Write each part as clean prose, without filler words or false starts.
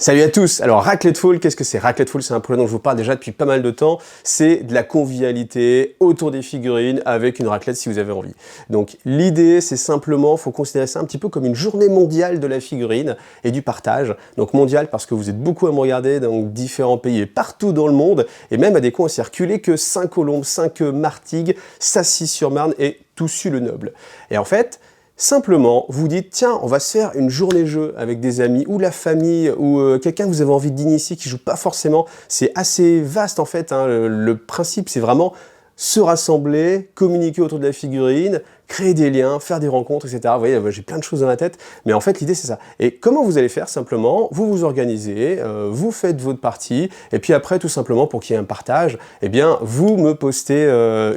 Salut à tous. Alors Racletfall, qu'est-ce que c'est? Racletfall, c'est un projet dont je vous parle déjà depuis pas mal de temps. C'est de la convivialité autour des figurines avec une raclette si vous avez envie. Donc l'idée, c'est simplement, faut considérer ça un petit peu comme une journée mondiale de la figurine et du partage. Donc mondiale parce que vous êtes beaucoup à me regarder dans différents pays et partout dans le monde. Et même à des coins, on s'est reculé que Saint-Colombe, Saint-Martigues, Sassy-sur-Marne et Toussus-le-Noble. Et en fait, simplement, vous dites, tiens, on va se faire une journée jeu avec des amis, ou la famille, ou quelqu'un que vous avez envie d'initier qui joue pas forcément. C'est assez vaste en fait, hein. Le principe, c'est vraiment se rassembler, communiquer autour de la figurine, créer des liens, faire des rencontres, etc. Vous voyez, j'ai plein de choses dans la tête, mais en fait, l'idée, c'est ça. Et comment vous allez faire? Simplement, vous vous organisez, vous faites votre partie, et puis après, tout simplement, pour qu'il y ait un partage, eh bien, vous me postez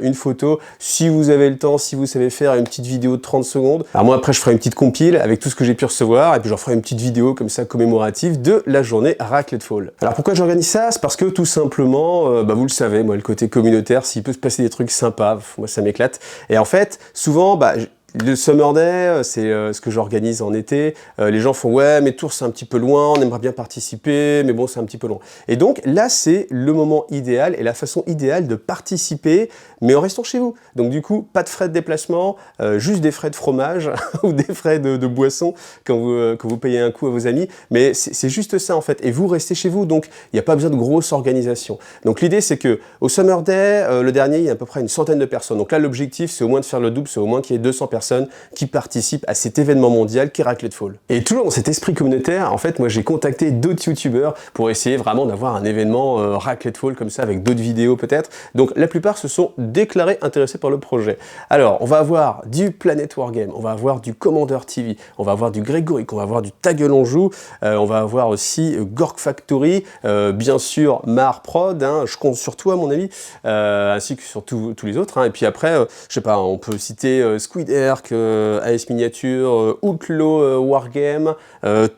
une photo, si vous avez le temps, si vous savez faire une petite vidéo de 30 secondes. Alors moi, après, je ferai une petite compile avec tout ce que j'ai pu recevoir, et puis j'en ferai une petite vidéo comme ça, commémorative, de la journée Racletfall. Alors pourquoi j'organise ça? C'est parce que, tout simplement, vous le savez, moi, le côté communautaire, s'il peut se passer des trucs sympas, moi, ça m'éclate. Et en fait, souvent, le Summer Day, c'est ce que j'organise en été. Les gens font « ouais, mais Tours, c'est un petit peu loin, on aimerait bien participer, mais bon, c'est un petit peu loin. » Et donc, là, c'est le moment idéal et la façon idéale de participer, mais en restant chez vous. Donc, du coup, pas de frais de déplacement, juste des frais de fromage ou des frais de boisson quand vous payez un coup à vos amis. Mais c'est juste ça, en fait. Et vous restez chez vous, donc il n'y a pas besoin de grosse organisation. Donc, l'idée, c'est que au Summer Day, le dernier, il y a à peu près une centaine de personnes. Donc là, l'objectif, c'est au moins de faire le double, c'est au moins qu'il y ait 200 personnes qui participent à cet événement mondial qu'est Racletfall. Et toujours dans cet esprit communautaire, en fait, moi j'ai contacté d'autres youtubeurs pour essayer vraiment d'avoir un événement Racletfall comme ça, avec d'autres vidéos peut-être. Donc la plupart se sont déclarés intéressés par le projet. Alors, on va avoir du Planet Wargame, on va avoir du Commander TV, on va avoir du Grégoric, on va avoir du Ta Gueule on Joue, on va avoir aussi Gork Factory, bien sûr Mar Prod, hein, je compte sur toi mon ami, ainsi que sur tous les autres. Hein. Et puis après, je sais pas, on peut citer Squid Air, AS Miniature, Outlaw Wargame,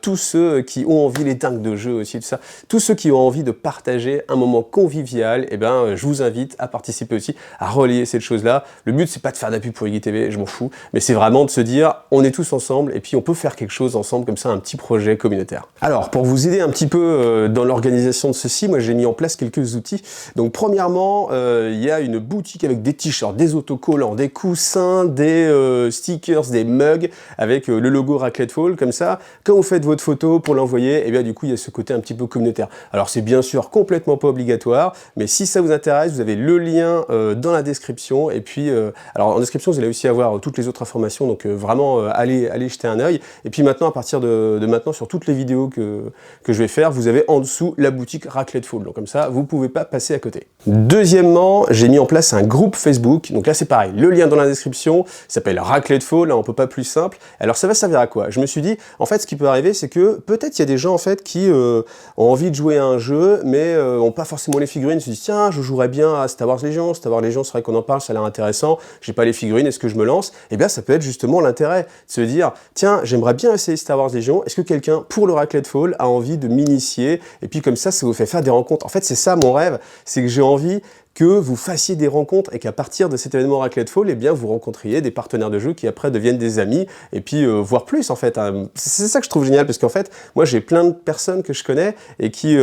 tous ceux qui ont envie, les dingues de jeu aussi, tout ça, tous ceux qui ont envie de partager un moment convivial, eh ben, je vous invite à participer aussi, à relayer cette chose-là. Le but, c'est pas de faire de la pub pour Iggy TV, je m'en fous, mais c'est vraiment de se dire, on est tous ensemble, et puis on peut faire quelque chose ensemble, comme ça, un petit projet communautaire. Alors, pour vous aider un petit peu dans l'organisation de ceci, moi j'ai mis en place quelques outils. Donc, premièrement, il y a une boutique avec des t-shirts, des autocollants, des coussins, des stickers, des mugs avec le logo Racletfall, comme ça, quand vous faites votre photo pour l'envoyer, et bien du coup il y a ce côté un petit peu communautaire. Alors c'est bien sûr complètement pas obligatoire, mais si ça vous intéresse, vous avez le lien dans la description, et puis alors en description vous allez aussi avoir toutes les autres informations, donc vraiment allez jeter un œil, et puis maintenant à partir de maintenant sur toutes les vidéos que je vais faire, vous avez en dessous la boutique Racletfall, donc comme ça vous pouvez pas passer à côté. Deuxièmement, j'ai mis en place un groupe Facebook, donc là c'est pareil, le lien dans la description, ça s'appelle Racletfall, là on peut pas plus simple. Alors ça va servir à quoi? Je me suis dit, en fait ce qui peut arriver c'est que peut-être il y a des gens en fait qui ont envie de jouer à un jeu, mais ont pas forcément les figurines, ils se disent tiens je jouerais bien à Star Wars Legion, c'est vrai qu'on en parle, ça a l'air intéressant, j'ai pas les figurines, est-ce que je me lance? Et bien ça peut être justement l'intérêt, de se dire tiens j'aimerais bien essayer Star Wars Legion, est-ce que quelqu'un pour le Racletfall a envie de m'initier? Et puis comme ça vous fait faire des rencontres. En fait c'est ça mon rêve, c'est que j'ai envie que vous fassiez des rencontres et qu'à partir de cet événement Racletfall, eh bien, vous rencontriez des partenaires de jeu qui après deviennent des amis et puis voire plus en fait. Hein. C'est ça que je trouve génial parce qu'en fait, moi j'ai plein de personnes que je connais et qui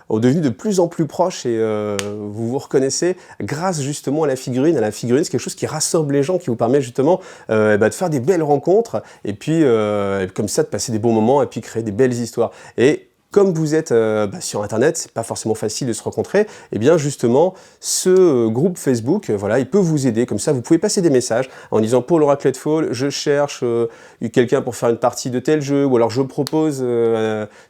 ont devenu de plus en plus proches et vous vous reconnaissez grâce justement à la figurine. C'est quelque chose qui rassemble les gens, qui vous permet justement de faire des belles rencontres et puis comme ça de passer des bons moments et puis créer des belles histoires. Et comme vous êtes sur internet, c'est pas forcément facile de se rencontrer, et bien justement ce groupe Facebook, voilà, il peut vous aider, comme ça vous pouvez passer des messages en disant pour le Racletfall, je cherche quelqu'un pour faire une partie de tel jeu, ou alors je propose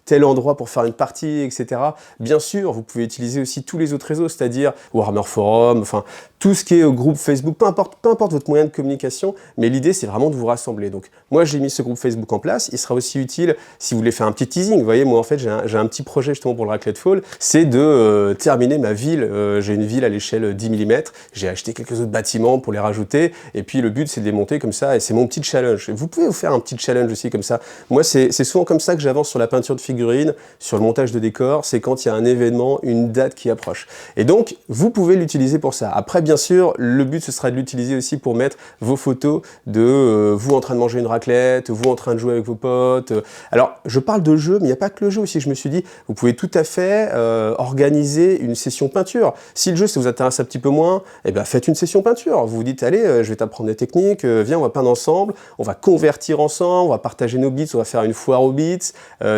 tel endroit pour faire une partie, etc. Bien sûr, vous pouvez utiliser aussi tous les autres réseaux, c'est-à-dire Warhammer Forum, enfin tout ce qui est groupe Facebook, peu importe votre moyen de communication, mais l'idée c'est vraiment de vous rassembler. Donc moi j'ai mis ce groupe Facebook en place, il sera aussi utile si vous voulez faire un petit teasing, vous voyez, moi en fait j'ai un petit projet justement pour le Racletfall, c'est de terminer ma ville. J'ai une ville à l'échelle 10 mm, j'ai acheté quelques autres bâtiments pour les rajouter, et puis le but c'est de les monter comme ça, et c'est mon petit challenge. Vous pouvez vous faire un petit challenge aussi comme ça. Moi c'est souvent comme ça que j'avance sur la peinture de figurines, sur le montage de décors, c'est quand il y a un événement, une date qui approche. Et donc vous pouvez l'utiliser pour ça. Après bien sûr, le but ce sera de l'utiliser aussi pour mettre vos photos de vous en train de manger une raclette, vous en train de jouer avec vos potes. Alors je parle de jeu, mais il n'y a pas que le jeu aussi. aussi que je me suis dit, vous pouvez tout à fait organiser une session peinture. Si le jeu, ça vous intéresse un petit peu moins, eh ben, faites une session peinture. Vous vous dites, allez, je vais t'apprendre des techniques, viens, on va peindre ensemble, on va convertir ensemble, on va partager nos bits, on va faire une foire aux bits.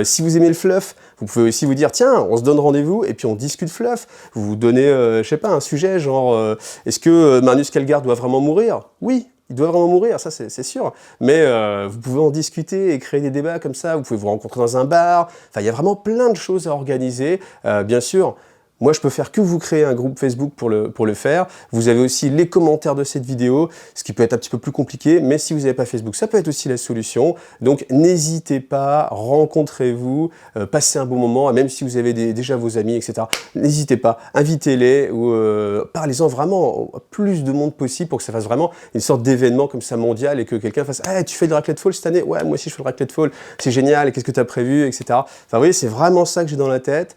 Si vous aimez le fluff, vous pouvez aussi vous dire, tiens, on se donne rendez-vous et puis on discute fluff. Vous vous donnez, je sais pas, un sujet genre, est-ce que Magnus Kjellgaard doit vraiment mourir? Oui. Il doit vraiment mourir, ça c'est sûr, mais vous pouvez en discuter et créer des débats comme ça, vous pouvez vous rencontrer dans un bar, enfin il y a vraiment plein de choses à organiser, bien sûr. Moi, je peux faire que vous créer un groupe Facebook pour le faire. Vous avez aussi les commentaires de cette vidéo, ce qui peut être un petit peu plus compliqué, mais si vous n'avez pas Facebook, ça peut être aussi la solution. Donc, n'hésitez pas, rencontrez-vous, passez un bon moment, même si vous avez déjà vos amis, etc. N'hésitez pas, invitez-les ou parlez-en vraiment au plus de monde possible pour que ça fasse vraiment une sorte d'événement comme ça mondial et que quelqu'un fasse « Ah, tu fais du raclette fall cette année? Ouais, moi aussi je fais le raclette fall, c'est génial, et qu'est-ce que tu as prévu, etc. » Enfin, vous voyez, c'est vraiment ça que j'ai dans la tête.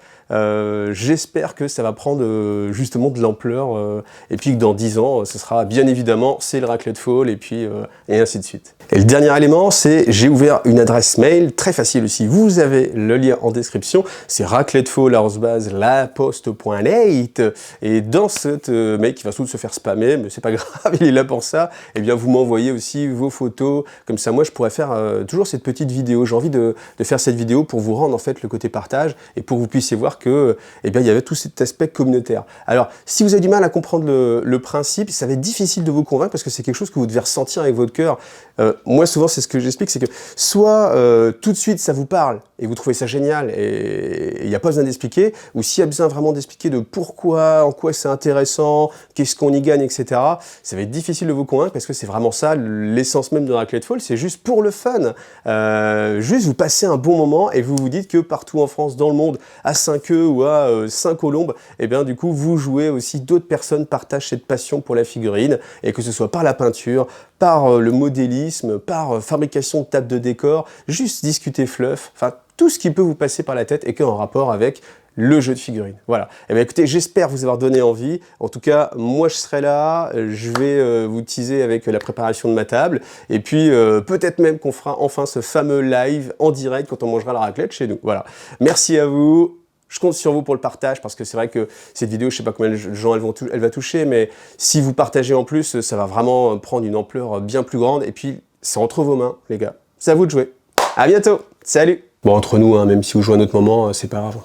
J'espère que ça va prendre justement de l'ampleur et puis que dans 10 ans, ce sera bien évidemment, c'est le raclette fall et puis et ainsi de suite. Et le dernier élément, c'est j'ai ouvert une adresse mail, très facile aussi, vous avez le lien en description, c'est raclettefall@laposte.net et dans cette mail qui va sans doute se faire spammer, mais c'est pas grave, il est là pour ça, et bien vous m'envoyez aussi vos photos, comme ça moi je pourrais faire toujours cette petite vidéo, j'ai envie de faire cette vidéo pour vous rendre en fait le côté partage et pour que vous puissiez voir que eh bien, il y avait tout cet aspect communautaire. Alors, si vous avez du mal à comprendre le principe, ça va être difficile de vous convaincre parce que c'est quelque chose que vous devez ressentir avec votre cœur. Moi, souvent, c'est ce que j'explique, c'est que soit tout de suite, ça vous parle et vous trouvez ça génial et il n'y a pas besoin d'expliquer, ou s'il y a besoin vraiment d'expliquer de pourquoi, en quoi c'est intéressant, qu'est-ce qu'on y gagne, etc., ça va être difficile de vous convaincre parce que c'est vraiment ça, l'essence même de Raclette Fall, c'est juste pour le fun. Juste vous passez un bon moment et vous vous dites que partout en France, dans le monde, à 5 ou à Saint-Colombe, et bien du coup vous jouez aussi, d'autres personnes partagent cette passion pour la figurine, et que ce soit par la peinture, par le modélisme, par fabrication de tables de décor, juste discuter fluff, enfin tout ce qui peut vous passer par la tête et qui est en rapport avec le jeu de figurines. Voilà. Et bien écoutez, j'espère vous avoir donné envie. En tout cas, moi je serai là, je vais vous teaser avec la préparation de ma table, et puis peut-être même qu'on fera enfin ce fameux live en direct quand on mangera la raclette chez nous. Voilà. Merci à vous. Je compte sur vous pour le partage parce que c'est vrai que cette vidéo, je ne sais pas combien de gens elle va toucher, mais si vous partagez en plus, ça va vraiment prendre une ampleur bien plus grande. Et puis, c'est entre vos mains, les gars. C'est à vous de jouer. À bientôt. Salut. Bon, entre nous, hein, même si vous jouez à un autre moment, c'est pas grave.